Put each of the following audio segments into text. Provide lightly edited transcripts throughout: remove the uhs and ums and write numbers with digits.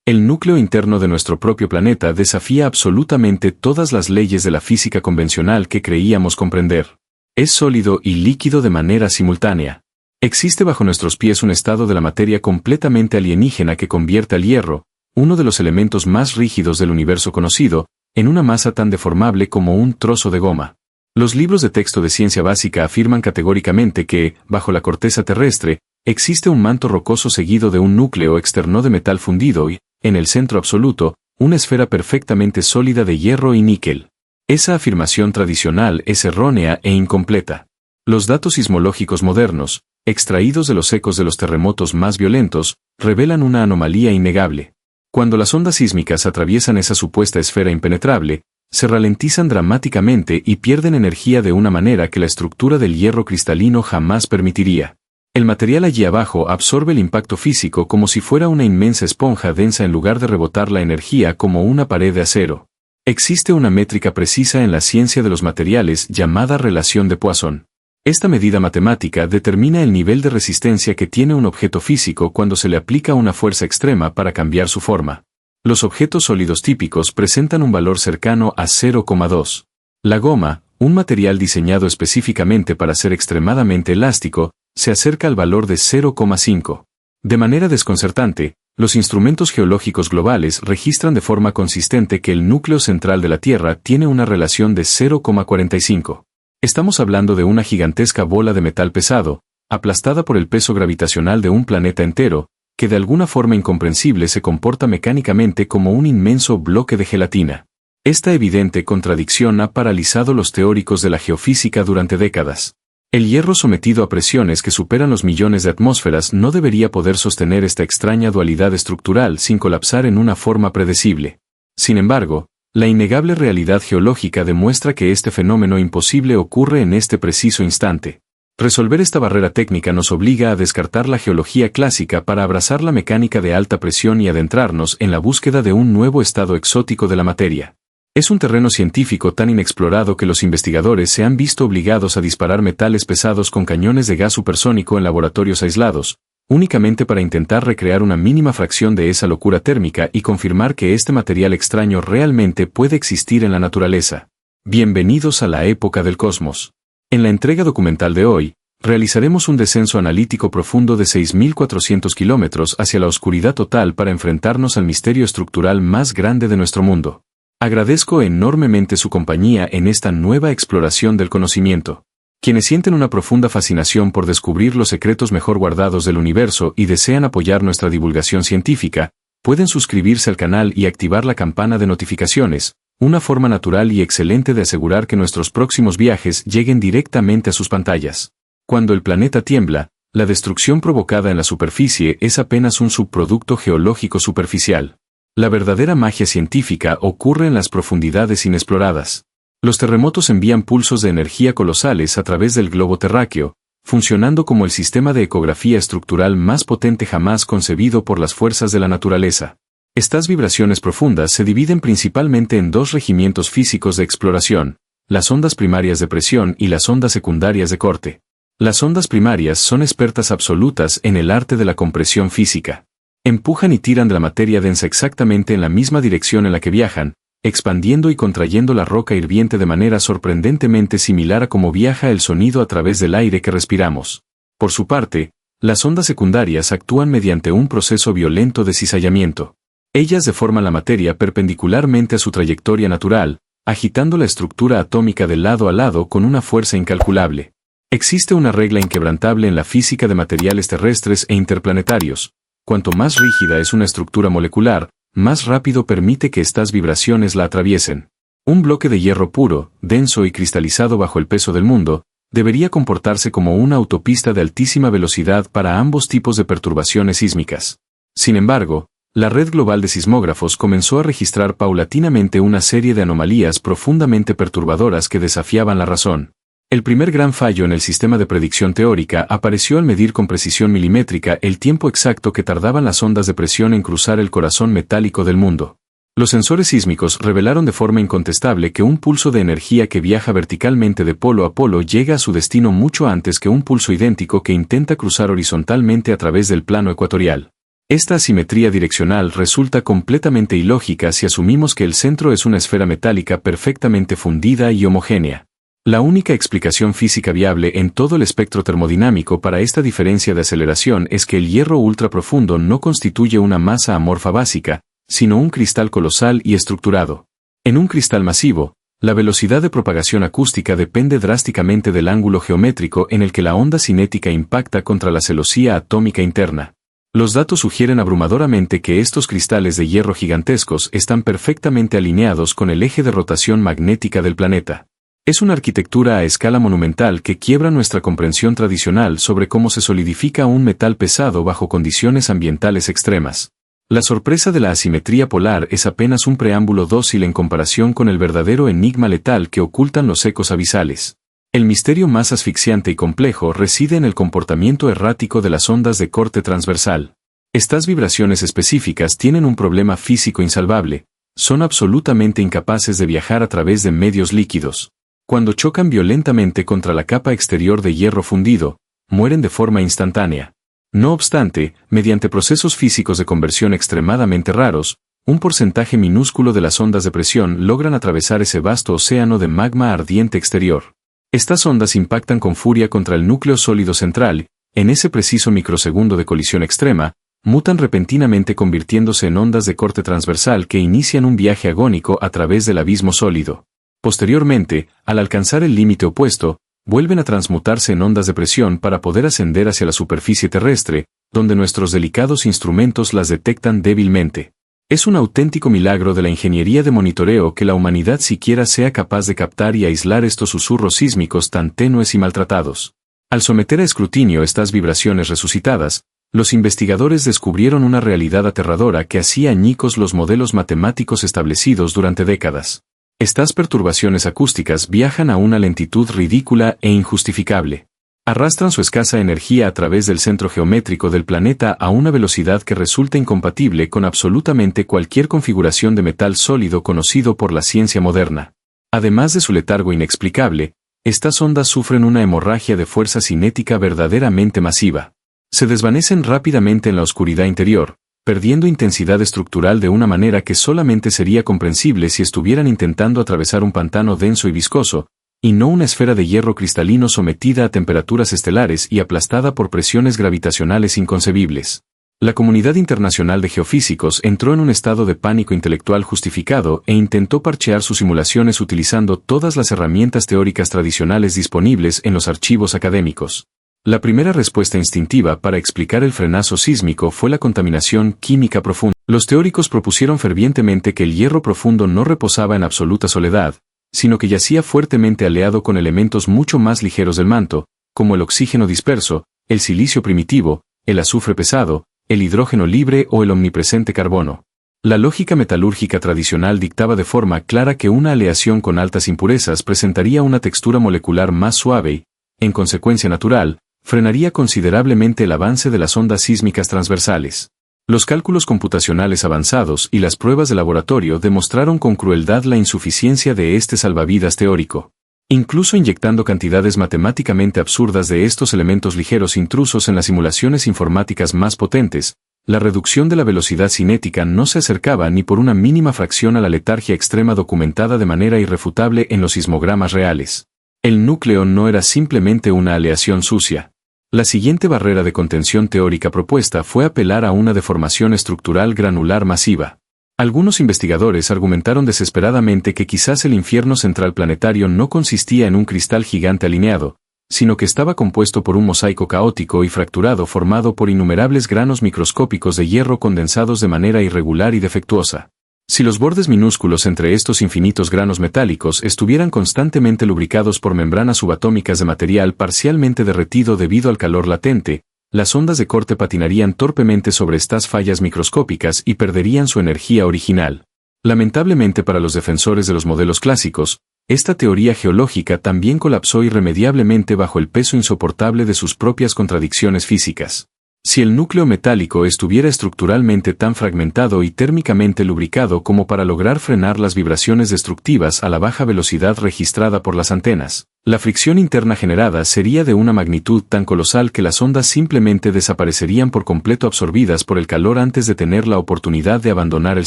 El núcleo interno de nuestro propio planeta desafía absolutamente todas las leyes de la física convencional que creíamos comprender. Es sólido y líquido de manera simultánea. Existe bajo nuestros pies un estado de la materia completamente alienígena que convierte al hierro, uno de los elementos más rígidos del universo conocido, en una masa tan deformable como un trozo de goma. Los libros de texto de ciencia básica afirman categóricamente que, bajo la corteza terrestre, existe un manto rocoso seguido de un núcleo externo de metal fundido y, en el centro absoluto, una esfera perfectamente sólida de hierro y níquel. Esa afirmación tradicional es errónea e incompleta. Los datos sismológicos modernos, extraídos de los ecos de los terremotos más violentos, revelan una anomalía innegable. Cuando las ondas sísmicas atraviesan esa supuesta esfera impenetrable, se ralentizan dramáticamente y pierden energía de una manera que la estructura del hierro cristalino jamás permitiría. El material allí abajo absorbe el impacto físico como si fuera una inmensa esponja densa en lugar de rebotar la energía como una pared de acero. Existe una métrica precisa en la ciencia de los materiales llamada relación de Poisson. Esta medida matemática determina el nivel de resistencia que tiene un objeto físico cuando se le aplica una fuerza extrema para cambiar su forma. Los objetos sólidos típicos presentan un valor cercano a 0,2. La goma, un material diseñado específicamente para ser extremadamente elástico, se acerca al valor de 0,5. De manera desconcertante, los instrumentos geológicos globales registran de forma consistente que el núcleo central de la Tierra tiene una relación de 0,45. Estamos hablando de una gigantesca bola de metal pesado, aplastada por el peso gravitacional de un planeta entero, que de alguna forma incomprensible se comporta mecánicamente como un inmenso bloque de gelatina. Esta evidente contradicción ha paralizado los teóricos de la geofísica durante décadas. El hierro sometido a presiones que superan los millones de atmósferas no debería poder sostener esta extraña dualidad estructural sin colapsar en una forma predecible. Sin embargo, la innegable realidad geológica demuestra que este fenómeno imposible ocurre en este preciso instante. Resolver esta barrera técnica nos obliga a descartar la geología clásica para abrazar la mecánica de alta presión y adentrarnos en la búsqueda de un nuevo estado exótico de la materia. Es un terreno científico tan inexplorado que los investigadores se han visto obligados a disparar metales pesados con cañones de gas supersónico en laboratorios aislados, únicamente para intentar recrear una mínima fracción de esa locura térmica y confirmar que este material extraño realmente puede existir en la naturaleza. Bienvenidos a la época del cosmos. En la entrega documental de hoy, realizaremos un descenso analítico profundo de 6.400 kilómetros hacia la oscuridad total para enfrentarnos al misterio estructural más grande de nuestro mundo. Agradezco enormemente su compañía en esta nueva exploración del conocimiento. Quienes sienten una profunda fascinación por descubrir los secretos mejor guardados del universo y desean apoyar nuestra divulgación científica, pueden suscribirse al canal y activar la campana de notificaciones, una forma natural y excelente de asegurar que nuestros próximos viajes lleguen directamente a sus pantallas. Cuando el planeta tiembla, la destrucción provocada en la superficie es apenas un subproducto geológico superficial. La verdadera magia científica ocurre en las profundidades inexploradas. Los terremotos envían pulsos de energía colosales a través del globo terráqueo, funcionando como el sistema de ecografía estructural más potente jamás concebido por las fuerzas de la naturaleza. Estas vibraciones profundas se dividen principalmente en dos regimientos físicos de exploración, las ondas primarias de presión y las ondas secundarias de corte. Las ondas primarias son expertas absolutas en el arte de la compresión física. Empujan y tiran de la materia densa exactamente en la misma dirección en la que viajan, expandiendo y contrayendo la roca hirviente de manera sorprendentemente similar a cómo viaja el sonido a través del aire que respiramos. Por su parte, las ondas secundarias actúan mediante un proceso violento de cizallamiento. Ellas deforman la materia perpendicularmente a su trayectoria natural, agitando la estructura atómica de lado a lado con una fuerza incalculable. Existe una regla inquebrantable en la física de materiales terrestres e interplanetarios. Cuanto más rígida es una estructura molecular, más rápido permite que estas vibraciones la atraviesen. Un bloque de hierro puro, denso y cristalizado bajo el peso del mundo, debería comportarse como una autopista de altísima velocidad para ambos tipos de perturbaciones sísmicas. Sin embargo, la red global de sismógrafos comenzó a registrar paulatinamente una serie de anomalías profundamente perturbadoras que desafiaban la razón. El primer gran fallo en el sistema de predicción teórica apareció al medir con precisión milimétrica el tiempo exacto que tardaban las ondas de presión en cruzar el corazón metálico del mundo. Los sensores sísmicos revelaron de forma incontestable que un pulso de energía que viaja verticalmente de polo a polo llega a su destino mucho antes que un pulso idéntico que intenta cruzar horizontalmente a través del plano ecuatorial. Esta asimetría direccional resulta completamente ilógica si asumimos que el centro es una esfera metálica perfectamente fundida y homogénea. La única explicación física viable en todo el espectro termodinámico para esta diferencia de aceleración es que el hierro ultraprofundo no constituye una masa amorfa básica, sino un cristal colosal y estructurado. En un cristal masivo, la velocidad de propagación acústica depende drásticamente del ángulo geométrico en el que la onda cinética impacta contra la celosía atómica interna. Los datos sugieren abrumadoramente que estos cristales de hierro gigantescos están perfectamente alineados con el eje de rotación magnética del planeta. Es una arquitectura a escala monumental que quiebra nuestra comprensión tradicional sobre cómo se solidifica un metal pesado bajo condiciones ambientales extremas. La sorpresa de la asimetría polar es apenas un preámbulo dócil en comparación con el verdadero enigma letal que ocultan los ecos abisales. El misterio más asfixiante y complejo reside en el comportamiento errático de las ondas de corte transversal. Estas vibraciones específicas tienen un problema físico insalvable: son absolutamente incapaces de viajar a través de medios líquidos. Cuando chocan violentamente contra la capa exterior de hierro fundido, mueren de forma instantánea. No obstante, mediante procesos físicos de conversión extremadamente raros, un porcentaje minúsculo de las ondas de presión logran atravesar ese vasto océano de magma ardiente exterior. Estas ondas impactan con furia contra el núcleo sólido central, en ese preciso microsegundo de colisión extrema, mutan repentinamente convirtiéndose en ondas de corte transversal que inician un viaje agónico a través del abismo sólido. Posteriormente, al alcanzar el límite opuesto, vuelven a transmutarse en ondas de presión para poder ascender hacia la superficie terrestre, donde nuestros delicados instrumentos las detectan débilmente. Es un auténtico milagro de la ingeniería de monitoreo que la humanidad siquiera sea capaz de captar y aislar estos susurros sísmicos tan tenues y maltratados. Al someter a escrutinio estas vibraciones resucitadas, los investigadores descubrieron una realidad aterradora que hacía añicos los modelos matemáticos establecidos durante décadas. Estas perturbaciones acústicas viajan a una lentitud ridícula e injustificable. Arrastran su escasa energía a través del centro geométrico del planeta a una velocidad que resulta incompatible con absolutamente cualquier configuración de metal sólido conocido por la ciencia moderna. Además de su letargo inexplicable, estas ondas sufren una hemorragia de fuerza cinética verdaderamente masiva. Se desvanecen rápidamente en la oscuridad interior, perdiendo intensidad estructural de una manera que solamente sería comprensible si estuvieran intentando atravesar un pantano denso y viscoso, y no una esfera de hierro cristalino sometida a temperaturas estelares y aplastada por presiones gravitacionales inconcebibles. La comunidad internacional de geofísicos entró en un estado de pánico intelectual justificado e intentó parchear sus simulaciones utilizando todas las herramientas teóricas tradicionales disponibles en los archivos académicos. La primera respuesta instintiva para explicar el frenazo sísmico fue la contaminación química profunda. Los teóricos propusieron fervientemente que el hierro profundo no reposaba en absoluta soledad, sino que yacía fuertemente aliado con elementos mucho más ligeros del manto, como el oxígeno disperso, el silicio primitivo, el azufre pesado, el hidrógeno libre o el omnipresente carbono. La lógica metalúrgica tradicional dictaba de forma clara que una aleación con altas impurezas presentaría una textura molecular más suave y, en consecuencia natural, frenaría considerablemente el avance de las ondas sísmicas transversales. Los cálculos computacionales avanzados y las pruebas de laboratorio demostraron con crueldad la insuficiencia de este salvavidas teórico. Incluso inyectando cantidades matemáticamente absurdas de estos elementos ligeros intrusos en las simulaciones informáticas más potentes, la reducción de la velocidad cinética no se acercaba ni por una mínima fracción a la letargia extrema documentada de manera irrefutable en los sismogramas reales. El núcleo no era simplemente una aleación sucia. La siguiente barrera de contención teórica propuesta fue apelar a una deformación estructural granular masiva. Algunos investigadores argumentaron desesperadamente que quizás el infierno central planetario no consistía en un cristal gigante alineado, sino que estaba compuesto por un mosaico caótico y fracturado formado por innumerables granos microscópicos de hierro condensados de manera irregular y defectuosa. Si los bordes minúsculos entre estos infinitos granos metálicos estuvieran constantemente lubricados por membranas subatómicas de material parcialmente derretido debido al calor latente, las ondas de corte patinarían torpemente sobre estas fallas microscópicas y perderían su energía original. Lamentablemente para los defensores de los modelos clásicos, esta teoría geológica también colapsó irremediablemente bajo el peso insoportable de sus propias contradicciones físicas. Si el núcleo metálico estuviera estructuralmente tan fragmentado y térmicamente lubricado como para lograr frenar las vibraciones destructivas a la baja velocidad registrada por las antenas, la fricción interna generada sería de una magnitud tan colosal que las ondas simplemente desaparecerían por completo absorbidas por el calor antes de tener la oportunidad de abandonar el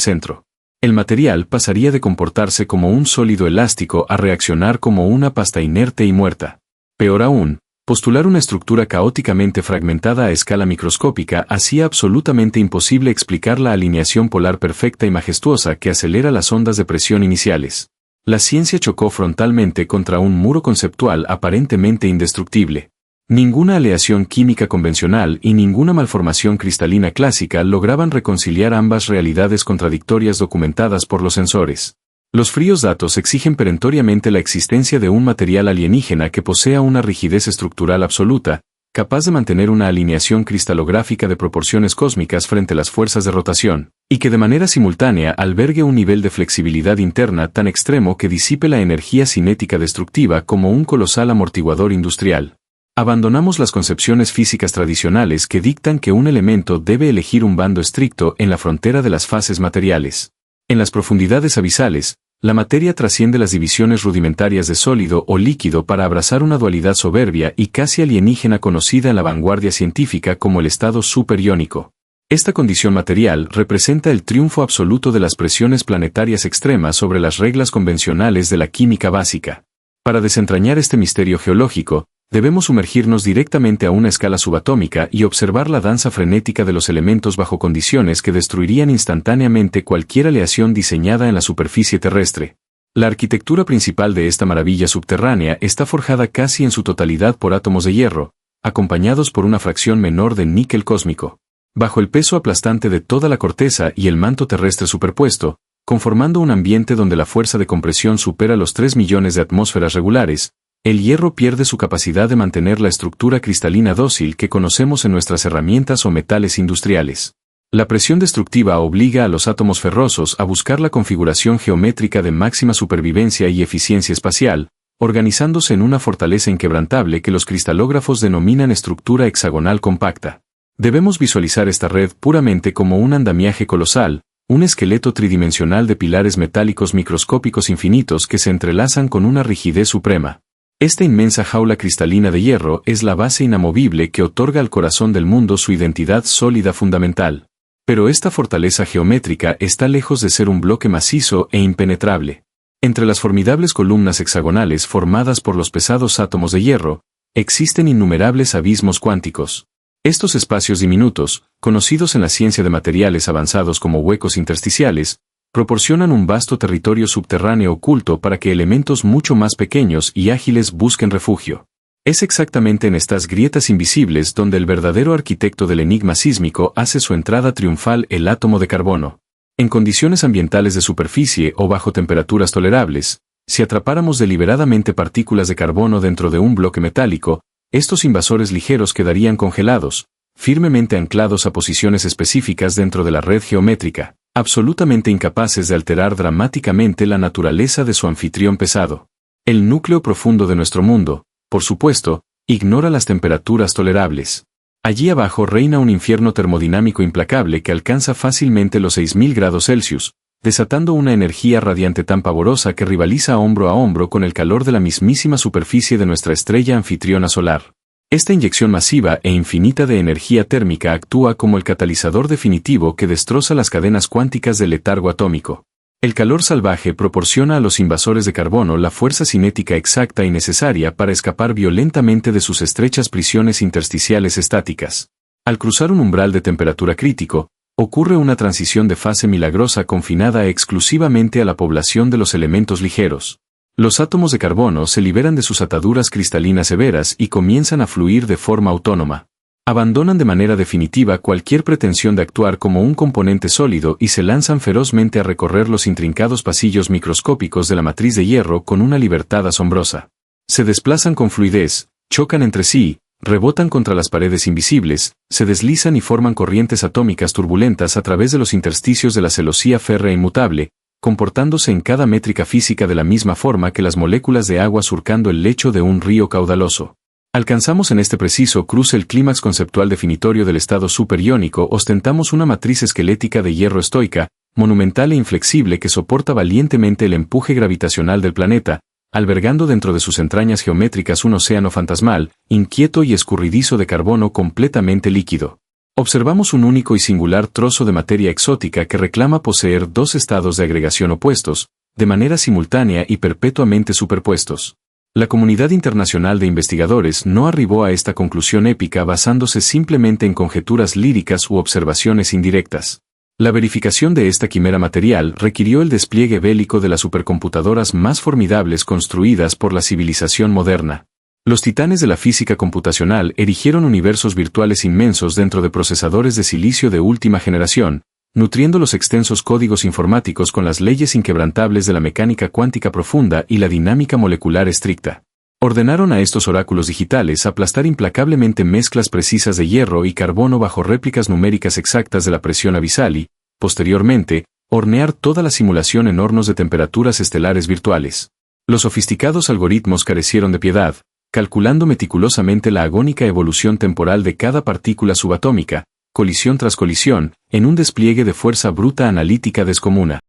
centro. El material pasaría de comportarse como un sólido elástico a reaccionar como una pasta inerte y muerta. Peor aún, postular una estructura caóticamente fragmentada a escala microscópica hacía absolutamente imposible explicar la alineación polar perfecta y majestuosa que acelera las ondas de presión iniciales. La ciencia chocó frontalmente contra un muro conceptual aparentemente indestructible. Ninguna aleación química convencional y ninguna malformación cristalina clásica lograban reconciliar ambas realidades contradictorias documentadas por los sensores. Los fríos datos exigen perentoriamente la existencia de un material alienígena que posea una rigidez estructural absoluta, capaz de mantener una alineación cristalográfica de proporciones cósmicas frente a las fuerzas de rotación, y que de manera simultánea albergue un nivel de flexibilidad interna tan extremo que disipe la energía cinética destructiva como un colosal amortiguador industrial. Abandonamos las concepciones físicas tradicionales que dictan que un elemento debe elegir un bando estricto en la frontera de las fases materiales. En las profundidades abisales, la materia trasciende las divisiones rudimentarias de sólido o líquido para abrazar una dualidad soberbia y casi alienígena conocida en la vanguardia científica como el estado superiónico. Esta condición material representa el triunfo absoluto de las presiones planetarias extremas sobre las reglas convencionales de la química básica. Para desentrañar este misterio geológico, debemos sumergirnos directamente a una escala subatómica y observar la danza frenética de los elementos bajo condiciones que destruirían instantáneamente cualquier aleación diseñada en la superficie terrestre. La arquitectura principal de esta maravilla subterránea está forjada casi en su totalidad por átomos de hierro, acompañados por una fracción menor de níquel cósmico. Bajo el peso aplastante de toda la corteza y el manto terrestre superpuesto, conformando un ambiente donde la fuerza de compresión supera los 3 millones de atmósferas regulares, el hierro pierde su capacidad de mantener la estructura cristalina dócil que conocemos en nuestras herramientas o metales industriales. La presión destructiva obliga a los átomos ferrosos a buscar la configuración geométrica de máxima supervivencia y eficiencia espacial, organizándose en una fortaleza inquebrantable que los cristalógrafos denominan estructura hexagonal compacta. Debemos visualizar esta red puramente como un andamiaje colosal, un esqueleto tridimensional de pilares metálicos microscópicos infinitos que se entrelazan con una rigidez suprema. Esta inmensa jaula cristalina de hierro es la base inamovible que otorga al corazón del mundo su identidad sólida fundamental. Pero esta fortaleza geométrica está lejos de ser un bloque macizo e impenetrable. Entre las formidables columnas hexagonales formadas por los pesados átomos de hierro, existen innumerables abismos cuánticos. Estos espacios diminutos, conocidos en la ciencia de materiales avanzados como huecos intersticiales, proporcionan un vasto territorio subterráneo oculto para que elementos mucho más pequeños y ágiles busquen refugio. Es exactamente en estas grietas invisibles donde el verdadero arquitecto del enigma sísmico hace su entrada triunfal, el átomo de carbono. En condiciones ambientales de superficie o bajo temperaturas tolerables, si atrapáramos deliberadamente partículas de carbono dentro de un bloque metálico, estos invasores ligeros quedarían congelados, firmemente anclados a posiciones específicas dentro de la red geométrica, absolutamente incapaces de alterar dramáticamente la naturaleza de su anfitrión pesado. El núcleo profundo de nuestro mundo, por supuesto, ignora las temperaturas tolerables. Allí abajo reina un infierno termodinámico implacable que alcanza fácilmente los 6000 grados Celsius, desatando una energía radiante tan pavorosa que rivaliza hombro a hombro con el calor de la mismísima superficie de nuestra estrella anfitriona solar. Esta inyección masiva e infinita de energía térmica actúa como el catalizador definitivo que destroza las cadenas cuánticas del letargo atómico. El calor salvaje proporciona a los invasores de carbono la fuerza cinética exacta y necesaria para escapar violentamente de sus estrechas prisiones intersticiales estáticas. Al cruzar un umbral de temperatura crítico, ocurre una transición de fase milagrosa confinada exclusivamente a la población de los elementos ligeros. Los átomos de carbono se liberan de sus ataduras cristalinas severas y comienzan a fluir de forma autónoma. Abandonan de manera definitiva cualquier pretensión de actuar como un componente sólido y se lanzan ferozmente a recorrer los intrincados pasillos microscópicos de la matriz de hierro con una libertad asombrosa. Se desplazan con fluidez, chocan entre sí, rebotan contra las paredes invisibles, se deslizan y forman corrientes atómicas turbulentas a través de los intersticios de la celosía férrea inmutable, comportándose en cada métrica física de la misma forma que las moléculas de agua surcando el lecho de un río caudaloso. Alcanzamos en este preciso cruce el clímax conceptual definitorio del estado superiónico. Ostentamos una matriz esquelética de hierro estoica, monumental e inflexible que soporta valientemente el empuje gravitacional del planeta, albergando dentro de sus entrañas geométricas un océano fantasmal, inquieto y escurridizo de carbono completamente líquido. Observamos un único y singular trozo de materia exótica que reclama poseer dos estados de agregación opuestos, de manera simultánea y perpetuamente superpuestos. La comunidad internacional de investigadores no arribó a esta conclusión épica basándose simplemente en conjeturas líricas u observaciones indirectas. La verificación de esta quimera material requirió el despliegue bélico de las supercomputadoras más formidables construidas por la civilización moderna. Los titanes de la física computacional erigieron universos virtuales inmensos dentro de procesadores de silicio de última generación, nutriendo los extensos códigos informáticos con las leyes inquebrantables de la mecánica cuántica profunda y la dinámica molecular estricta. Ordenaron a estos oráculos digitales aplastar implacablemente mezclas precisas de hierro y carbono bajo réplicas numéricas exactas de la presión abisal y, posteriormente, hornear toda la simulación en hornos de temperaturas estelares virtuales. Los sofisticados algoritmos carecieron de piedad, calculando meticulosamente la agónica evolución temporal de cada partícula subatómica, colisión tras colisión, en un despliegue de fuerza bruta analítica descomuna.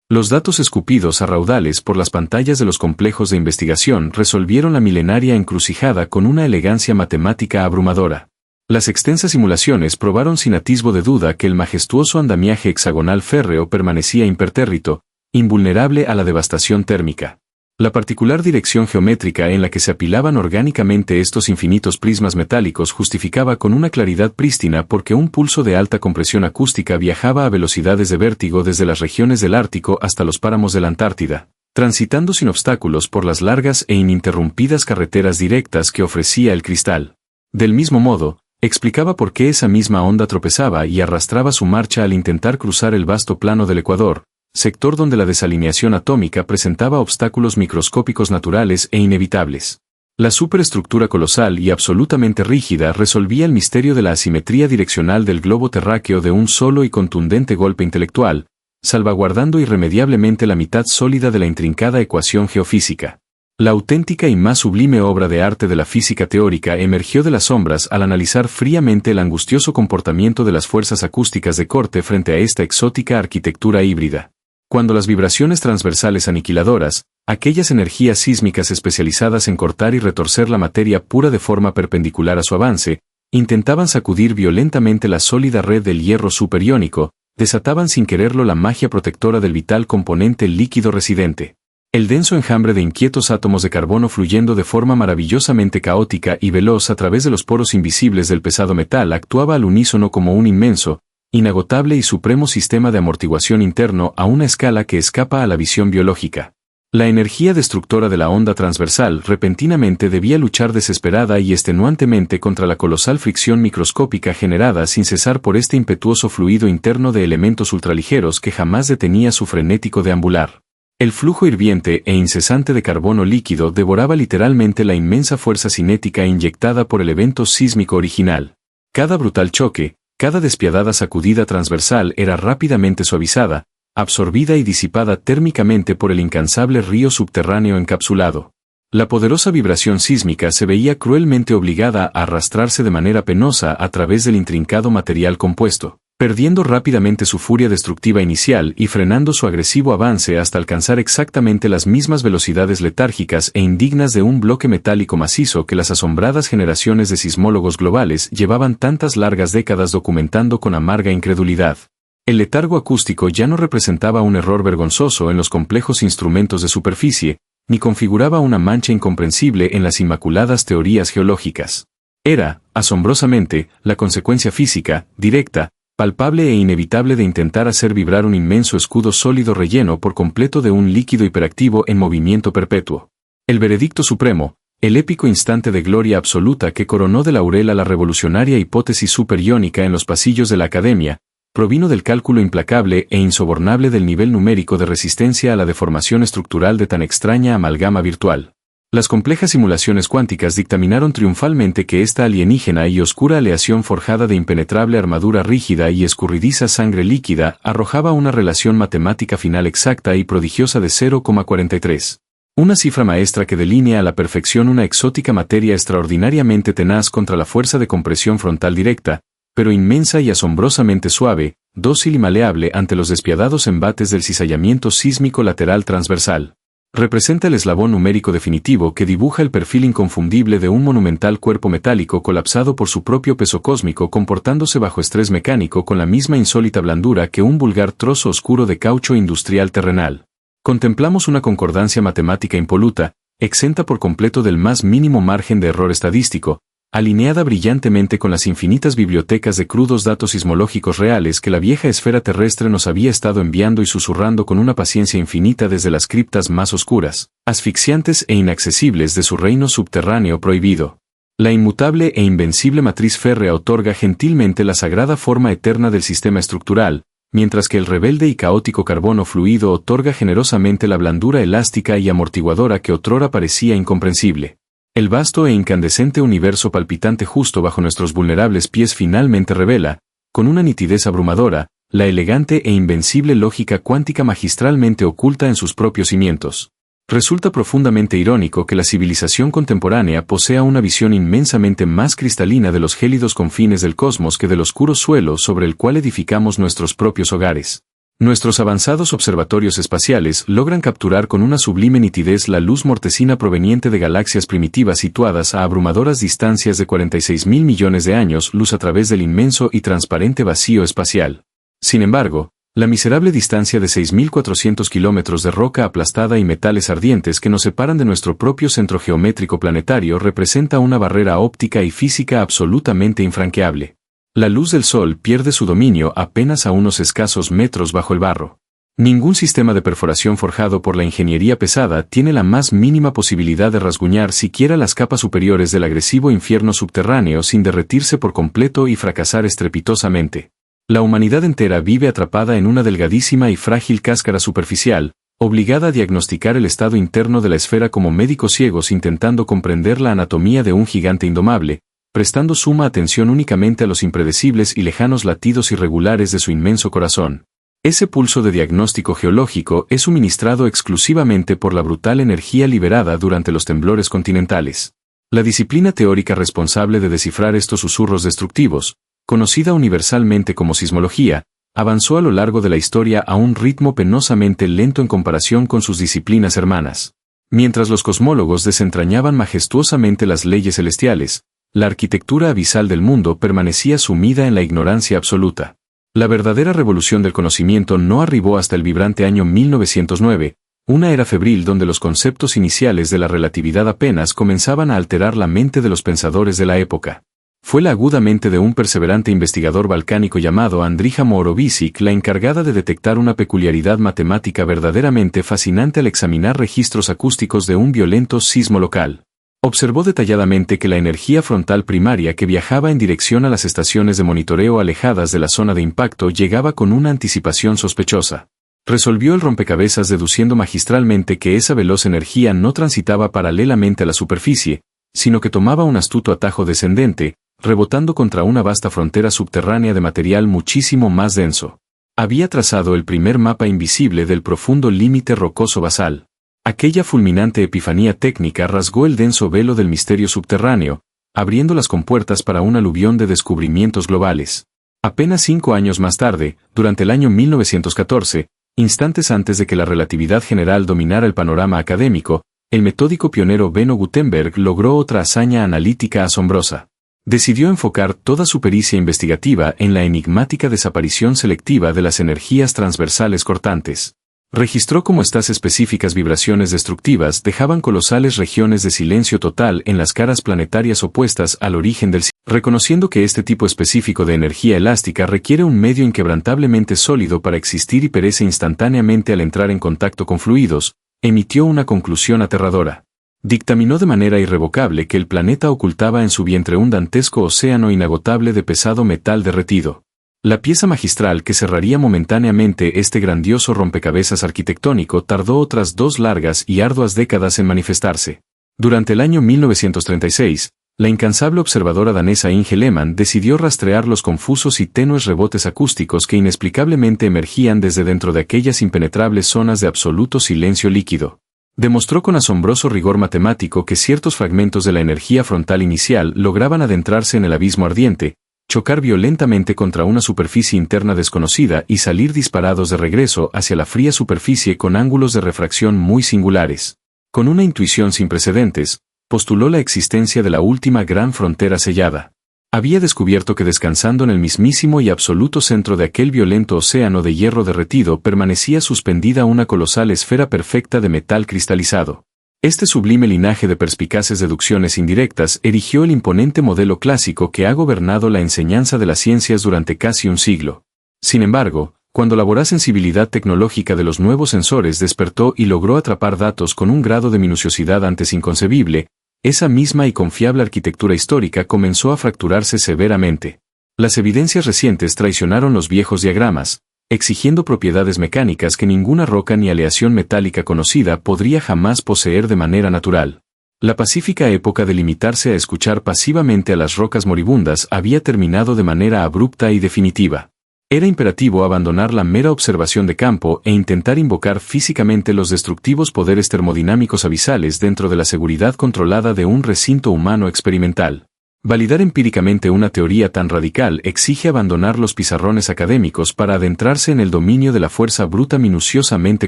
Los datos escupidos a raudales por las pantallas de los complejos de investigación resolvieron la milenaria encrucijada con una elegancia matemática abrumadora. Las extensas simulaciones probaron sin atisbo de duda que el majestuoso andamiaje hexagonal férreo permanecía impertérrito, invulnerable a la devastación térmica. La particular dirección geométrica en la que se apilaban orgánicamente estos infinitos prismas metálicos justificaba con una claridad prístina porque un pulso de alta compresión acústica viajaba a velocidades de vértigo desde las regiones del Ártico hasta los páramos de la Antártida, transitando sin obstáculos por las largas e ininterrumpidas carreteras directas que ofrecía el cristal. Del mismo modo, explicaba por qué esa misma onda tropezaba y arrastraba su marcha al intentar cruzar el vasto plano del Ecuador, sector donde la desalineación atómica presentaba obstáculos microscópicos naturales e inevitables. La superestructura colosal y absolutamente rígida resolvía el misterio de la asimetría direccional del globo terráqueo de un solo y contundente golpe intelectual, salvaguardando irremediablemente la mitad sólida de la intrincada ecuación geofísica. La auténtica y más sublime obra de arte de la física teórica emergió de las sombras al analizar fríamente el angustioso comportamiento de las fuerzas acústicas de corte frente a esta exótica arquitectura híbrida. Cuando las vibraciones transversales aniquiladoras, aquellas energías sísmicas especializadas en cortar y retorcer la materia pura de forma perpendicular a su avance, intentaban sacudir violentamente la sólida red del hierro superiónico, desataban sin quererlo la magia protectora del vital componente líquido residente. El denso enjambre de inquietos átomos de carbono fluyendo de forma maravillosamente caótica y veloz a través de los poros invisibles del pesado metal actuaba al unísono como un inmenso, inagotable y supremo sistema de amortiguación interno a una escala que escapa a la visión biológica. La energía destructora de la onda transversal repentinamente debía luchar desesperada y extenuantemente contra la colosal fricción microscópica generada sin cesar por este impetuoso fluido interno de elementos ultraligeros que jamás detenía su frenético deambular. El flujo hirviente e incesante de carbono líquido devoraba literalmente la inmensa fuerza cinética inyectada por el evento sísmico original. Cada brutal choque, cada despiadada sacudida transversal era rápidamente suavizada, absorbida y disipada térmicamente por el incansable río subterráneo encapsulado. La poderosa vibración sísmica se veía cruelmente obligada a arrastrarse de manera penosa a través del intrincado material compuesto, perdiendo rápidamente su furia destructiva inicial y frenando su agresivo avance hasta alcanzar exactamente las mismas velocidades letárgicas e indignas de un bloque metálico macizo que las asombradas generaciones de sismólogos globales llevaban tantas largas décadas documentando con amarga incredulidad. El letargo acústico ya no representaba un error vergonzoso en los complejos instrumentos de superficie, ni configuraba una mancha incomprensible en las inmaculadas teorías geológicas. Era, asombrosamente, la consecuencia física, directa, palpable e inevitable de intentar hacer vibrar un inmenso escudo sólido relleno por completo de un líquido hiperactivo en movimiento perpetuo. El veredicto supremo, el épico instante de gloria absoluta que coronó de laurel a la revolucionaria hipótesis superiónica en los pasillos de la academia, provino del cálculo implacable e insobornable del nivel numérico de resistencia a la deformación estructural de tan extraña amalgama virtual. Las complejas simulaciones cuánticas dictaminaron triunfalmente que esta alienígena y oscura aleación forjada de impenetrable armadura rígida y escurridiza sangre líquida arrojaba una relación matemática final exacta y prodigiosa de 0,43. Una cifra maestra que delinea a la perfección una exótica materia extraordinariamente tenaz contra la fuerza de compresión frontal directa, pero inmensa y asombrosamente suave, dócil y maleable ante los despiadados embates del cizallamiento sísmico lateral transversal. Representa el eslabón numérico definitivo que dibuja el perfil inconfundible de un monumental cuerpo metálico colapsado por su propio peso cósmico, comportándose bajo estrés mecánico con la misma insólita blandura que un vulgar trozo oscuro de caucho industrial terrenal. Contemplamos una concordancia matemática impoluta, exenta por completo del más mínimo margen de error estadístico, alineada brillantemente con las infinitas bibliotecas de crudos datos sismológicos reales que la vieja esfera terrestre nos había estado enviando y susurrando con una paciencia infinita desde las criptas más oscuras, asfixiantes e inaccesibles de su reino subterráneo prohibido. La inmutable e invencible matriz férrea otorga gentilmente la sagrada forma eterna del sistema estructural, mientras que el rebelde y caótico carbono fluido otorga generosamente la blandura elástica y amortiguadora que otrora parecía incomprensible. El vasto e incandescente universo palpitante justo bajo nuestros vulnerables pies finalmente revela, con una nitidez abrumadora, la elegante e invencible lógica cuántica magistralmente oculta en sus propios cimientos. Resulta profundamente irónico que la civilización contemporánea posea una visión inmensamente más cristalina de los gélidos confines del cosmos que del oscuro suelo sobre el cual edificamos nuestros propios hogares. Nuestros avanzados observatorios espaciales logran capturar con una sublime nitidez la luz mortecina proveniente de galaxias primitivas situadas a abrumadoras distancias de 46.000 millones de años luz a través del inmenso y transparente vacío espacial. Sin embargo, la miserable distancia de 6.400 kilómetros de roca aplastada y metales ardientes que nos separan de nuestro propio centro geométrico planetario representa una barrera óptica y física absolutamente infranqueable. La luz del sol pierde su dominio apenas a unos escasos metros bajo el barro. Ningún sistema de perforación forjado por la ingeniería pesada tiene la más mínima posibilidad de rasguñar siquiera las capas superiores del agresivo infierno subterráneo sin derretirse por completo y fracasar estrepitosamente. La humanidad entera vive atrapada en una delgadísima y frágil cáscara superficial, obligada a diagnosticar el estado interno de la esfera como médicos ciegos intentando comprender la anatomía de un gigante indomable, prestando suma atención únicamente a los impredecibles y lejanos latidos irregulares de su inmenso corazón. Ese pulso de diagnóstico geológico es suministrado exclusivamente por la brutal energía liberada durante los temblores continentales. La disciplina teórica responsable de descifrar estos susurros destructivos, conocida universalmente como sismología, avanzó a lo largo de la historia a un ritmo penosamente lento en comparación con sus disciplinas hermanas. Mientras los cosmólogos desentrañaban majestuosamente las leyes celestiales, la arquitectura abisal del mundo permanecía sumida en la ignorancia absoluta. La verdadera revolución del conocimiento no arribó hasta el vibrante año 1909, una era febril donde los conceptos iniciales de la relatividad apenas comenzaban a alterar la mente de los pensadores de la época. Fue la aguda mente de un perseverante investigador balcánico llamado Andrija Mohorovičić la encargada de detectar una peculiaridad matemática verdaderamente fascinante al examinar registros acústicos de un violento sismo local. Observó detalladamente que la energía frontal primaria que viajaba en dirección a las estaciones de monitoreo alejadas de la zona de impacto llegaba con una anticipación sospechosa. Resolvió el rompecabezas deduciendo magistralmente que esa veloz energía no transitaba paralelamente a la superficie, sino que tomaba un astuto atajo descendente, rebotando contra una vasta frontera subterránea de material muchísimo más denso. Había trazado el primer mapa invisible del profundo límite rocoso basal. Aquella fulminante epifanía técnica rasgó el denso velo del misterio subterráneo, abriendo las compuertas para un aluvión de descubrimientos globales. Apenas 5 años más tarde, durante el año 1914, instantes antes de que la relatividad general dominara el panorama académico, el metódico pionero Benno Gutenberg logró otra hazaña analítica asombrosa. Decidió enfocar toda su pericia investigativa en la enigmática desaparición selectiva de las energías transversales cortantes. Registró cómo estas específicas vibraciones destructivas dejaban colosales regiones de silencio total en las caras planetarias opuestas al origen del sistema. Reconociendo que este tipo específico de energía elástica requiere un medio inquebrantablemente sólido para existir y perece instantáneamente al entrar en contacto con fluidos, emitió una conclusión aterradora. Dictaminó de manera irrevocable que el planeta ocultaba en su vientre un dantesco océano inagotable de pesado metal derretido. La pieza magistral que cerraría momentáneamente este grandioso rompecabezas arquitectónico tardó otras 2 largas y arduas décadas en manifestarse. Durante el año 1936, la incansable observadora danesa Inge Lehmann decidió rastrear los confusos y tenues rebotes acústicos que inexplicablemente emergían desde dentro de aquellas impenetrables zonas de absoluto silencio líquido. Demostró con asombroso rigor matemático que ciertos fragmentos de la energía frontal inicial lograban adentrarse en el abismo ardiente, chocar violentamente contra una superficie interna desconocida y salir disparados de regreso hacia la fría superficie con ángulos de refracción muy singulares. Con una intuición sin precedentes, postuló la existencia de la última gran frontera sellada. Había descubierto que descansando en el mismísimo y absoluto centro de aquel violento océano de hierro derretido permanecía suspendida una colosal esfera perfecta de metal cristalizado. Este sublime linaje de perspicaces deducciones indirectas erigió el imponente modelo clásico que ha gobernado la enseñanza de las ciencias durante casi un siglo. Sin embargo, cuando la voraz sensibilidad tecnológica de los nuevos sensores despertó y logró atrapar datos con un grado de minuciosidad antes inconcebible, esa misma y confiable arquitectura histórica comenzó a fracturarse severamente. Las evidencias recientes traicionaron los viejos diagramas, exigiendo propiedades mecánicas que ninguna roca ni aleación metálica conocida podría jamás poseer de manera natural. La pacífica época de limitarse a escuchar pasivamente a las rocas moribundas había terminado de manera abrupta y definitiva. Era imperativo abandonar la mera observación de campo e intentar invocar físicamente los destructivos poderes termodinámicos abisales dentro de la seguridad controlada de un recinto humano experimental. Validar empíricamente una teoría tan radical exige abandonar los pizarrones académicos para adentrarse en el dominio de la fuerza bruta minuciosamente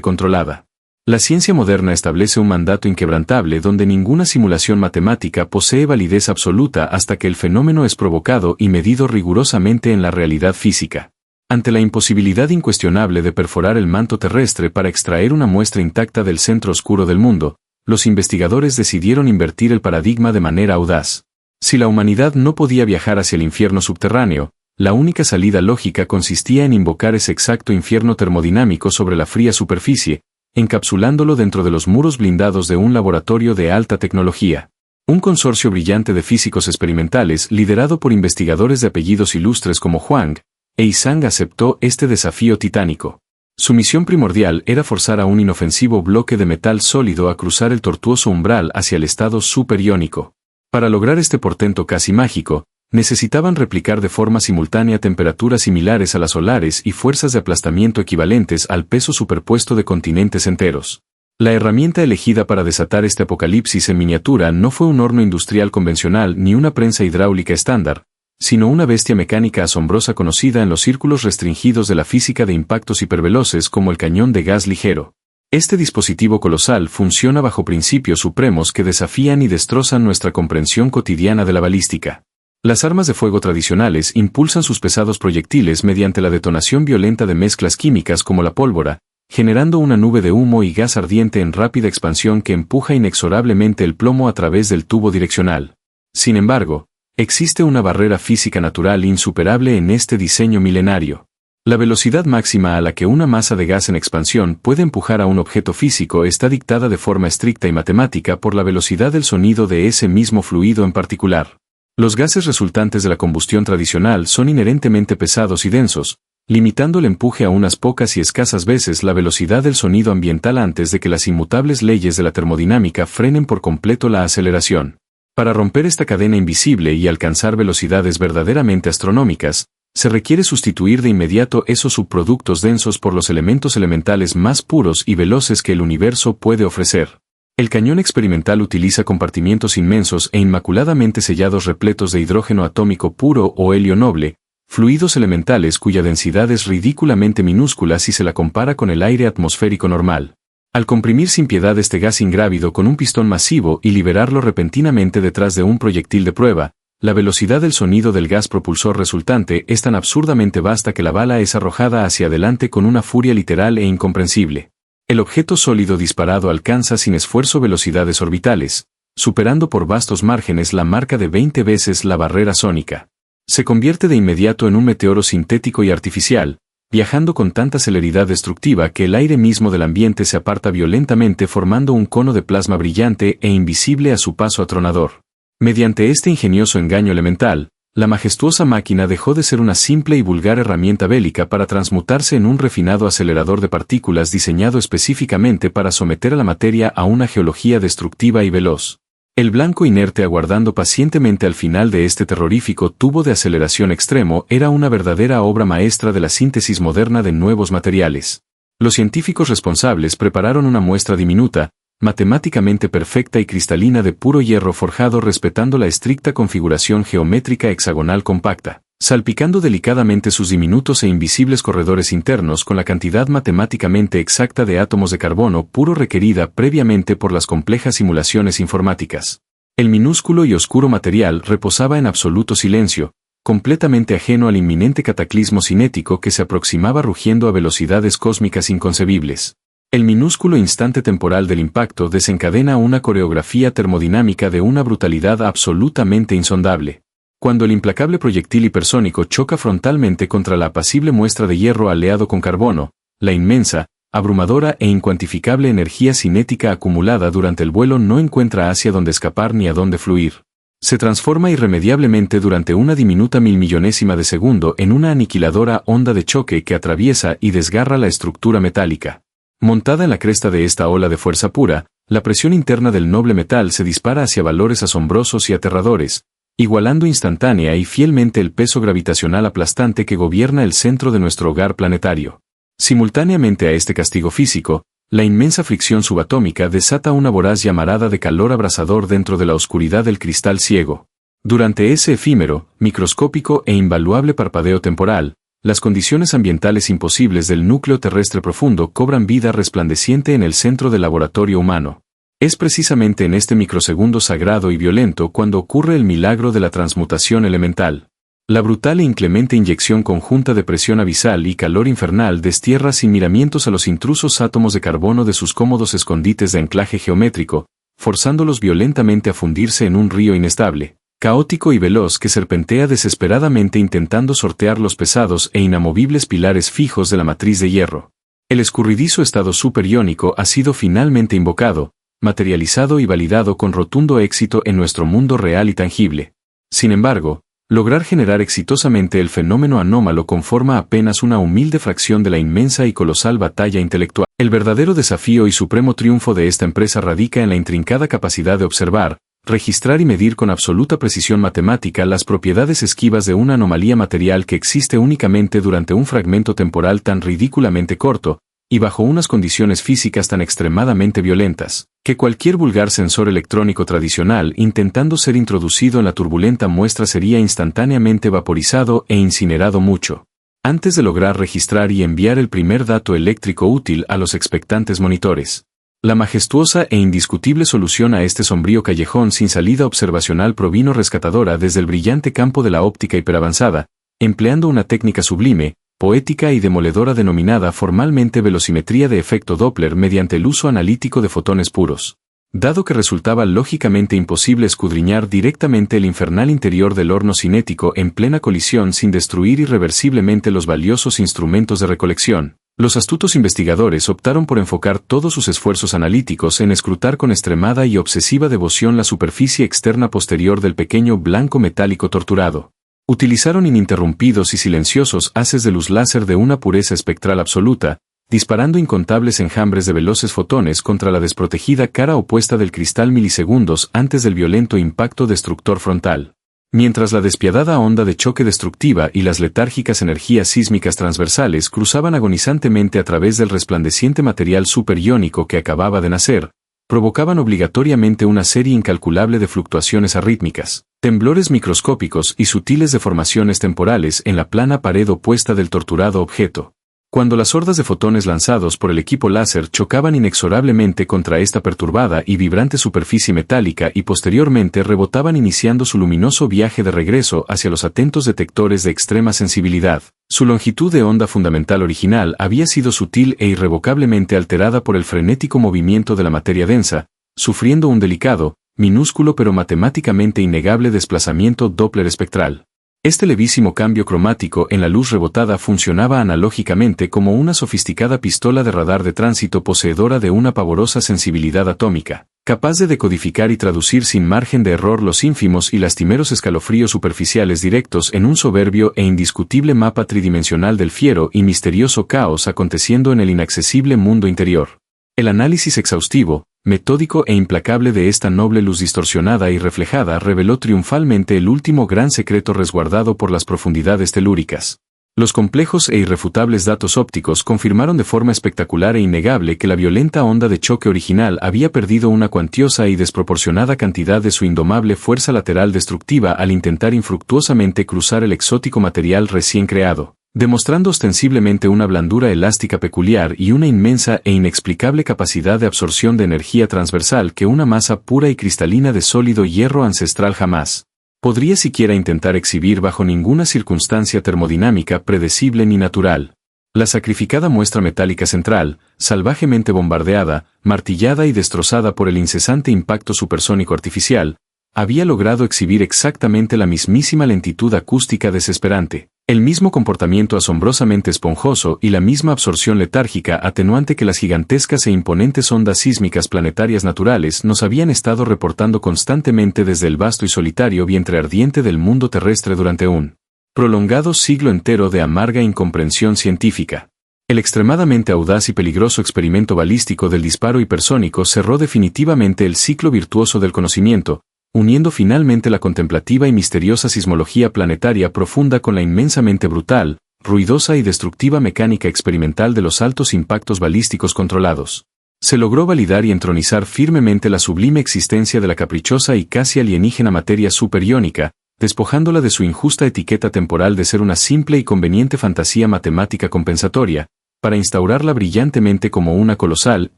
controlada. La ciencia moderna establece un mandato inquebrantable donde ninguna simulación matemática posee validez absoluta hasta que el fenómeno es provocado y medido rigurosamente en la realidad física. Ante la imposibilidad incuestionable de perforar el manto terrestre para extraer una muestra intacta del centro oscuro del mundo, los investigadores decidieron invertir el paradigma de manera audaz. Si la humanidad no podía viajar hacia el infierno subterráneo, la única salida lógica consistía en invocar ese exacto infierno termodinámico sobre la fría superficie, encapsulándolo dentro de los muros blindados de un laboratorio de alta tecnología. Un consorcio brillante de físicos experimentales liderado por investigadores de apellidos ilustres como Huang e Ising aceptó este desafío titánico. Su misión primordial era forzar a un inofensivo bloque de metal sólido a cruzar el tortuoso umbral hacia el estado superiónico. Para lograr este portento casi mágico, necesitaban replicar de forma simultánea temperaturas similares a las solares y fuerzas de aplastamiento equivalentes al peso superpuesto de continentes enteros. La herramienta elegida para desatar este apocalipsis en miniatura no fue un horno industrial convencional ni una prensa hidráulica estándar, sino una bestia mecánica asombrosa conocida en los círculos restringidos de la física de impactos hiperveloces como el cañón de gas ligero. Este dispositivo colosal funciona bajo principios supremos que desafían y destrozan nuestra comprensión cotidiana de la balística. Las armas de fuego tradicionales impulsan sus pesados proyectiles mediante la detonación violenta de mezclas químicas como la pólvora, generando una nube de humo y gas ardiente en rápida expansión que empuja inexorablemente el plomo a través del tubo direccional. Sin embargo, existe una barrera física natural insuperable en este diseño milenario. La velocidad máxima a la que una masa de gas en expansión puede empujar a un objeto físico está dictada de forma estricta y matemática por la velocidad del sonido de ese mismo fluido en particular. Los gases resultantes de la combustión tradicional son inherentemente pesados y densos, limitando el empuje a unas pocas y escasas veces la velocidad del sonido ambiental antes de que las inmutables leyes de la termodinámica frenen por completo la aceleración. Para romper esta cadena invisible y alcanzar velocidades verdaderamente astronómicas, se requiere sustituir de inmediato esos subproductos densos por los elementos elementales más puros y veloces que el universo puede ofrecer. El cañón experimental utiliza compartimientos inmensos e inmaculadamente sellados repletos de hidrógeno atómico puro o helio noble, fluidos elementales cuya densidad es ridículamente minúscula si se la compara con el aire atmosférico normal. Al comprimir sin piedad este gas ingrávido con un pistón masivo y liberarlo repentinamente detrás de un proyectil de prueba, la velocidad del sonido del gas propulsor resultante es tan absurdamente vasta que la bala es arrojada hacia adelante con una furia literal e incomprensible. El objeto sólido disparado alcanza sin esfuerzo velocidades orbitales, superando por vastos márgenes la marca de 20 veces la barrera sónica. Se convierte de inmediato en un meteoro sintético y artificial, viajando con tanta celeridad destructiva que el aire mismo del ambiente se aparta violentamente formando un cono de plasma brillante e invisible a su paso atronador. Mediante este ingenioso engaño elemental, la majestuosa máquina dejó de ser una simple y vulgar herramienta bélica para transmutarse en un refinado acelerador de partículas diseñado específicamente para someter a la materia a una geología destructiva y veloz. El blanco inerte aguardando pacientemente al final de este terrorífico tubo de aceleración extremo era una verdadera obra maestra de la síntesis moderna de nuevos materiales. Los científicos responsables prepararon una muestra diminuta, matemáticamente perfecta y cristalina de puro hierro forjado respetando la estricta configuración geométrica hexagonal compacta, salpicando delicadamente sus diminutos e invisibles corredores internos con la cantidad matemáticamente exacta de átomos de carbono puro requerida previamente por las complejas simulaciones informáticas. El minúsculo y oscuro material reposaba en absoluto silencio, completamente ajeno al inminente cataclismo cinético que se aproximaba rugiendo a velocidades cósmicas inconcebibles. El minúsculo instante temporal del impacto desencadena una coreografía termodinámica de una brutalidad absolutamente insondable. Cuando el implacable proyectil hipersónico choca frontalmente contra la apacible muestra de hierro aleado con carbono, la inmensa, abrumadora e incuantificable energía cinética acumulada durante el vuelo no encuentra hacia dónde escapar ni a dónde fluir. Se transforma irremediablemente durante una diminuta milmillonésima de segundo en una aniquiladora onda de choque que atraviesa y desgarra la estructura metálica. Montada en la cresta de esta ola de fuerza pura, la presión interna del noble metal se dispara hacia valores asombrosos y aterradores, igualando instantánea y fielmente el peso gravitacional aplastante que gobierna el centro de nuestro hogar planetario. Simultáneamente a este castigo físico, la inmensa fricción subatómica desata una voraz llamarada de calor abrasador dentro de la oscuridad del cristal ciego. Durante ese efímero, microscópico e invaluable parpadeo temporal, las condiciones ambientales imposibles del núcleo terrestre profundo cobran vida resplandeciente en el centro del laboratorio humano. Es precisamente en este microsegundo sagrado y violento cuando ocurre el milagro de la transmutación elemental. La brutal e inclemente inyección conjunta de presión abisal y calor infernal destierra sin miramientos a los intrusos átomos de carbono de sus cómodos escondites de anclaje geométrico, forzándolos violentamente a fundirse en un río inestable, caótico y veloz que serpentea desesperadamente intentando sortear los pesados e inamovibles pilares fijos de la matriz de hierro. El escurridizo estado superiónico ha sido finalmente invocado, materializado y validado con rotundo éxito en nuestro mundo real y tangible. Sin embargo, lograr generar exitosamente el fenómeno anómalo conforma apenas una humilde fracción de la inmensa y colosal batalla intelectual. El verdadero desafío y supremo triunfo de esta empresa radica en la intrincada capacidad de observar, registrar y medir con absoluta precisión matemática las propiedades esquivas de una anomalía material que existe únicamente durante un fragmento temporal tan ridículamente corto, y bajo unas condiciones físicas tan extremadamente violentas, que cualquier vulgar sensor electrónico tradicional intentando ser introducido en la turbulenta muestra sería instantáneamente vaporizado e incinerado mucho antes de lograr registrar y enviar el primer dato eléctrico útil a los expectantes monitores. La majestuosa e indiscutible solución a este sombrío callejón sin salida observacional provino rescatadora desde el brillante campo de la óptica hiperavanzada, empleando una técnica sublime, poética y demoledora denominada formalmente velocimetría de efecto Doppler mediante el uso analítico de fotones puros. Dado que resultaba lógicamente imposible escudriñar directamente el infernal interior del horno cinético en plena colisión sin destruir irreversiblemente los valiosos instrumentos de recolección, los astutos investigadores optaron por enfocar todos sus esfuerzos analíticos en escrutar con extremada y obsesiva devoción la superficie externa posterior del pequeño blanco metálico torturado. Utilizaron ininterrumpidos y silenciosos haces de luz láser de una pureza espectral absoluta, disparando incontables enjambres de veloces fotones contra la desprotegida cara opuesta del cristal milisegundos antes del violento impacto destructor frontal. Mientras la despiadada onda de choque destructiva y las letárgicas energías sísmicas transversales cruzaban agonizantemente a través del resplandeciente material superiónico que acababa de nacer, provocaban obligatoriamente una serie incalculable de fluctuaciones arrítmicas, temblores microscópicos y sutiles deformaciones temporales en la plana pared opuesta del torturado objeto. Cuando las hordas de fotones lanzados por el equipo láser chocaban inexorablemente contra esta perturbada y vibrante superficie metálica y posteriormente rebotaban iniciando su luminoso viaje de regreso hacia los atentos detectores de extrema sensibilidad, su longitud de onda fundamental original había sido sutil e irrevocablemente alterada por el frenético movimiento de la materia densa, sufriendo un delicado, minúsculo pero matemáticamente innegable desplazamiento Doppler espectral. Este levísimo cambio cromático en la luz rebotada funcionaba analógicamente como una sofisticada pistola de radar de tránsito poseedora de una pavorosa sensibilidad atómica, capaz de decodificar y traducir sin margen de error los ínfimos y lastimeros escalofríos superficiales directos en un soberbio e indiscutible mapa tridimensional del fiero y misterioso caos aconteciendo en el inaccesible mundo interior. El análisis exhaustivo, metódico e implacable de esta noble luz distorsionada y reflejada reveló triunfalmente el último gran secreto resguardado por las profundidades telúricas. Los complejos e irrefutables datos ópticos confirmaron de forma espectacular e innegable que la violenta onda de choque original había perdido una cuantiosa y desproporcionada cantidad de su indomable fuerza lateral destructiva al intentar infructuosamente cruzar el exótico material recién creado, demostrando ostensiblemente una blandura elástica peculiar y una inmensa e inexplicable capacidad de absorción de energía transversal que una masa pura y cristalina de sólido hierro ancestral jamás podría siquiera intentar exhibir bajo ninguna circunstancia termodinámica predecible ni natural. La sacrificada muestra metálica central, salvajemente bombardeada, martillada y destrozada por el incesante impacto supersónico artificial, había logrado exhibir exactamente la mismísima lentitud acústica desesperante, el mismo comportamiento asombrosamente esponjoso y la misma absorción letárgica atenuante que las gigantescas e imponentes ondas sísmicas planetarias naturales nos habían estado reportando constantemente desde el vasto y solitario vientre ardiente del mundo terrestre durante un prolongado siglo entero de amarga incomprensión científica. El extremadamente audaz y peligroso experimento balístico del disparo hipersónico cerró definitivamente el ciclo virtuoso del conocimiento, uniendo finalmente la contemplativa y misteriosa sismología planetaria profunda con la inmensamente brutal, ruidosa y destructiva mecánica experimental de los altos impactos balísticos controlados. Se logró validar y entronizar firmemente la sublime existencia de la caprichosa y casi alienígena materia superiónica, despojándola de su injusta etiqueta temporal de ser una simple y conveniente fantasía matemática compensatoria, para instaurarla brillantemente como una colosal,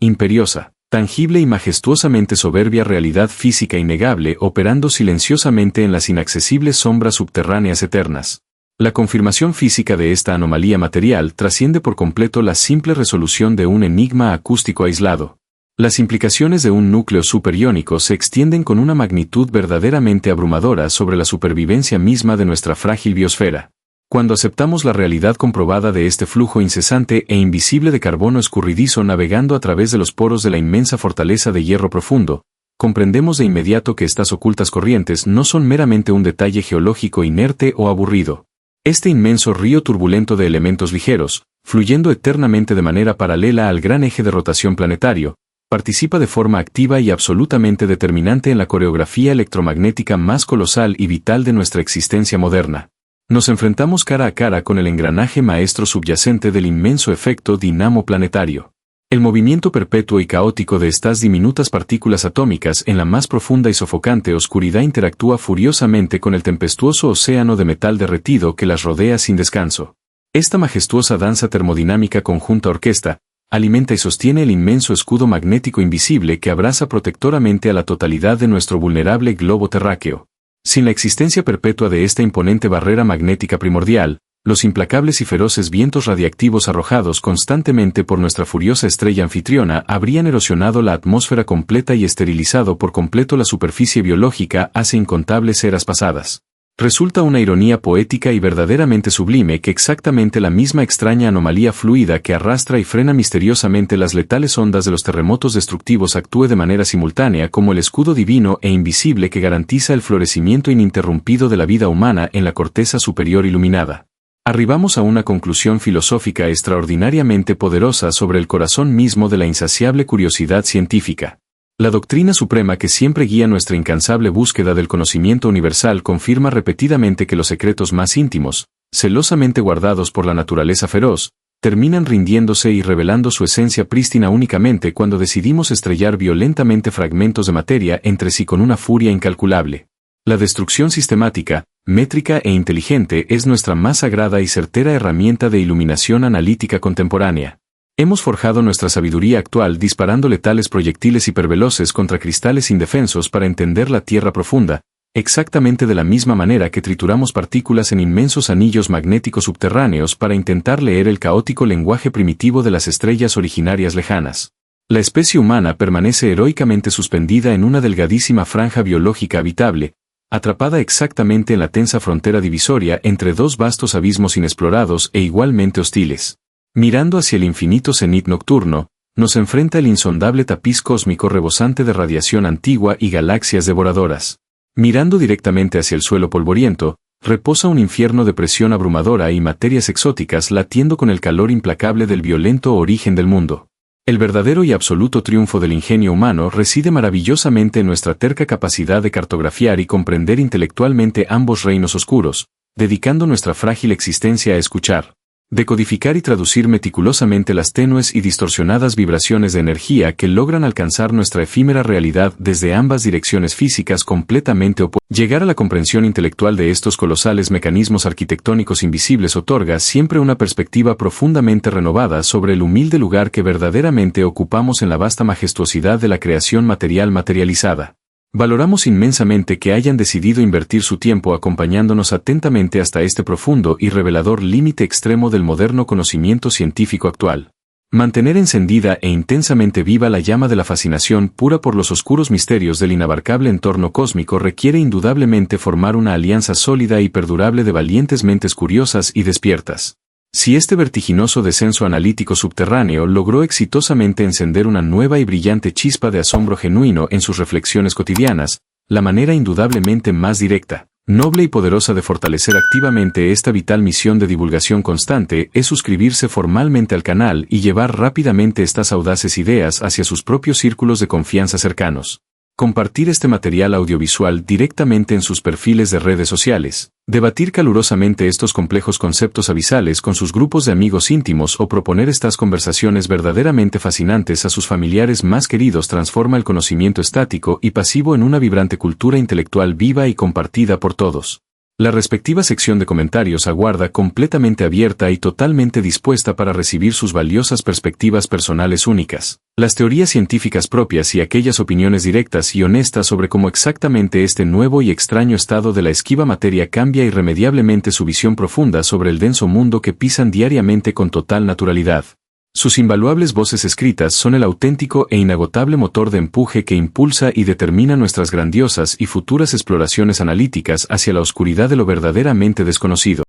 imperiosa, tangible y majestuosamente soberbia realidad física innegable operando silenciosamente en las inaccesibles sombras subterráneas eternas. La confirmación física de esta anomalía material trasciende por completo la simple resolución de un enigma acústico aislado. Las implicaciones de un núcleo superiónico se extienden con una magnitud verdaderamente abrumadora sobre la supervivencia misma de nuestra frágil biosfera. Cuando aceptamos la realidad comprobada de este flujo incesante e invisible de carbono escurridizo navegando a través de los poros de la inmensa fortaleza de hierro profundo, comprendemos de inmediato que estas ocultas corrientes no son meramente un detalle geológico inerte o aburrido. Este inmenso río turbulento de elementos ligeros, fluyendo eternamente de manera paralela al gran eje de rotación planetario, participa de forma activa y absolutamente determinante en la coreografía electromagnética más colosal y vital de nuestra existencia moderna. Nos enfrentamos cara a cara con el engranaje maestro subyacente del inmenso efecto dinamo planetario. El movimiento perpetuo y caótico de estas diminutas partículas atómicas en la más profunda y sofocante oscuridad interactúa furiosamente con el tempestuoso océano de metal derretido que las rodea sin descanso. Esta majestuosa danza termodinámica conjunta orquesta, alimenta y sostiene el inmenso escudo magnético invisible que abraza protectoramente a la totalidad de nuestro vulnerable globo terráqueo. Sin la existencia perpetua de esta imponente barrera magnética primordial, los implacables y feroces vientos radiactivos arrojados constantemente por nuestra furiosa estrella anfitriona habrían erosionado la atmósfera completa y esterilizado por completo la superficie biológica hace incontables eras pasadas. Resulta una ironía poética y verdaderamente sublime que exactamente la misma extraña anomalía fluida que arrastra y frena misteriosamente las letales ondas de los terremotos destructivos actúe de manera simultánea como el escudo divino e invisible que garantiza el florecimiento ininterrumpido de la vida humana en la corteza superior iluminada. Arribamos a una conclusión filosófica extraordinariamente poderosa sobre el corazón mismo de la insaciable curiosidad científica. La doctrina suprema que siempre guía nuestra incansable búsqueda del conocimiento universal confirma repetidamente que los secretos más íntimos, celosamente guardados por la naturaleza feroz, terminan rindiéndose y revelando su esencia prístina únicamente cuando decidimos estrellar violentamente fragmentos de materia entre sí con una furia incalculable. La destrucción sistemática, métrica e inteligente es nuestra más sagrada y certera herramienta de iluminación analítica contemporánea. Hemos forjado nuestra sabiduría actual disparando letales proyectiles hiperveloces contra cristales indefensos para entender la Tierra profunda, exactamente de la misma manera que trituramos partículas en inmensos anillos magnéticos subterráneos para intentar leer el caótico lenguaje primitivo de las estrellas originarias lejanas. La especie humana permanece heroicamente suspendida en una delgadísima franja biológica habitable, atrapada exactamente en la tensa frontera divisoria entre dos vastos abismos inexplorados e igualmente hostiles. Mirando hacia el infinito cenit nocturno, nos enfrenta el insondable tapiz cósmico rebosante de radiación antigua y galaxias devoradoras. Mirando directamente hacia el suelo polvoriento, reposa un infierno de presión abrumadora y materias exóticas latiendo con el calor implacable del violento origen del mundo. El verdadero y absoluto triunfo del ingenio humano reside maravillosamente en nuestra terca capacidad de cartografiar y comprender intelectualmente ambos reinos oscuros, dedicando nuestra frágil existencia a escuchar, decodificar y traducir meticulosamente las tenues y distorsionadas vibraciones de energía que logran alcanzar nuestra efímera realidad desde ambas direcciones físicas completamente opuestas. Llegar a la comprensión intelectual de estos colosales mecanismos arquitectónicos invisibles otorga siempre una perspectiva profundamente renovada sobre el humilde lugar que verdaderamente ocupamos en la vasta majestuosidad de la creación material materializada. Valoramos inmensamente que hayan decidido invertir su tiempo acompañándonos atentamente hasta este profundo y revelador límite extremo del moderno conocimiento científico actual. Mantener encendida e intensamente viva la llama de la fascinación pura por los oscuros misterios del inabarcable entorno cósmico requiere indudablemente formar una alianza sólida y perdurable de valientes mentes curiosas y despiertas. Si este vertiginoso descenso analítico subterráneo logró exitosamente encender una nueva y brillante chispa de asombro genuino en sus reflexiones cotidianas, la manera indudablemente más directa, noble y poderosa de fortalecer activamente esta vital misión de divulgación constante es suscribirse formalmente al canal y llevar rápidamente estas audaces ideas hacia sus propios círculos de confianza cercanos. Compartir este material audiovisual directamente en sus perfiles de redes sociales, debatir calurosamente estos complejos conceptos abisales con sus grupos de amigos íntimos o proponer estas conversaciones verdaderamente fascinantes a sus familiares más queridos transforma el conocimiento estático y pasivo en una vibrante cultura intelectual viva y compartida por todos. La respectiva sección de comentarios aguarda completamente abierta y totalmente dispuesta para recibir sus valiosas perspectivas personales únicas, las teorías científicas propias y aquellas opiniones directas y honestas sobre cómo exactamente este nuevo y extraño estado de la esquiva materia cambia irremediablemente su visión profunda sobre el denso mundo que pisan diariamente con total naturalidad. Sus invaluables voces escritas son el auténtico e inagotable motor de empuje que impulsa y determina nuestras grandiosas y futuras exploraciones analíticas hacia la oscuridad de lo verdaderamente desconocido.